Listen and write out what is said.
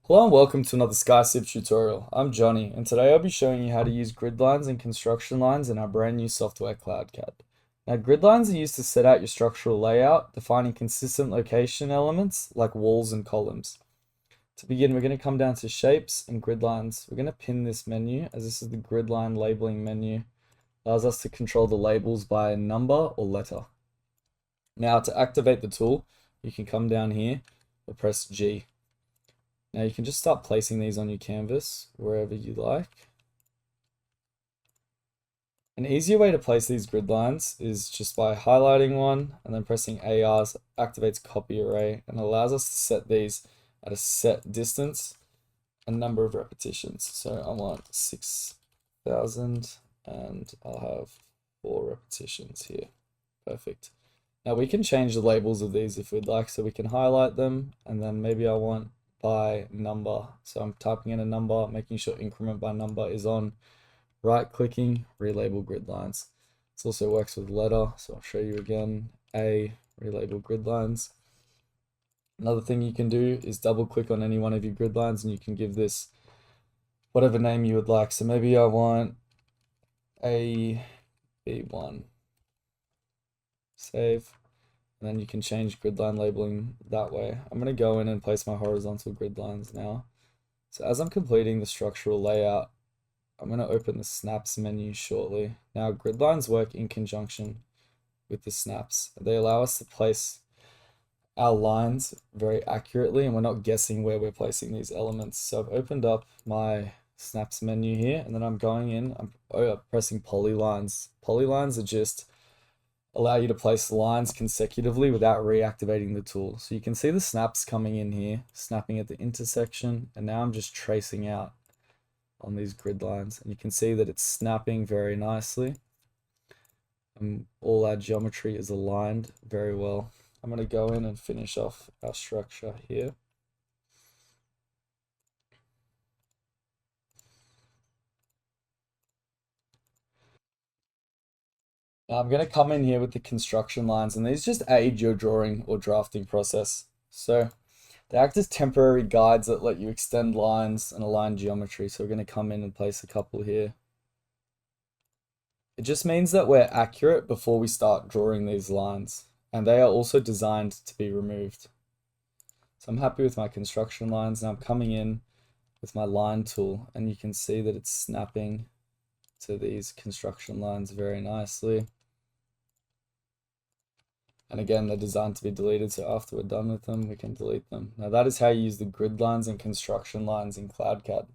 Hello and welcome to another SkySip tutorial. I'm Johnny and today I'll be showing you how to use grid lines and construction lines in our brand new software CloudCAD. Now grid lines are used to set out your structural layout, defining consistent location elements like walls and columns. To begin, we're going to come down to shapes and grid lines. We're going to pin this menu as this is the grid line labeling menu. Allows us to control the labels by number or letter. Now to activate the tool, you can come down here or press G. Now you can just start placing these on your canvas wherever you like. An easier way to place these grid lines is just by highlighting one and then pressing AR activates copy array and allows us to set these at a set distance and number of repetitions. So I want 6,000 and I'll have 4 repetitions here. Perfect. Now we can change the labels of these if we'd like, so we can highlight them and then maybe I want by number. So I'm typing in a number, making sure increment by number is on, right clicking, relabel grid lines. This also works with letter, so I'll show you again, A, relabel grid lines. Another thing you can do is double click on any one of your grid lines and you can give this whatever name you would like. So maybe I want A, B1, save. And then you can change grid line labeling that way. I'm going to go in and place my horizontal grid lines now. So as I'm completing the structural layout, I'm going to open the snaps menu shortly. Now grid lines work in conjunction with the snaps. They allow us to place our lines very accurately and we're not guessing where we're placing these elements. So I've opened up my snaps menu here and then I'm going in, I'm pressing polylines. Polylines are just allow you to place lines consecutively without reactivating the tool. So you can see the snaps coming in here, snapping at the intersection, and now I'm just tracing out on these grid lines. And you can see that it's snapping very nicely. And all our geometry is aligned very well. I'm going to go in and finish off our structure here. Now I'm going to come in here with the construction lines, and these just aid your drawing or drafting process. So they act as temporary guides that let you extend lines and align geometry. So we're going to come in and place a couple here. It just means that we're accurate before we start drawing these lines, and they are also designed to be removed. So I'm happy with my construction lines. Now I'm coming in with my line tool, and you can see that it's snapping to these construction lines very nicely. And again, they're designed to be deleted, so after we're done with them, we can delete them. Now that is how you use the grid lines and construction lines in CloudCAD.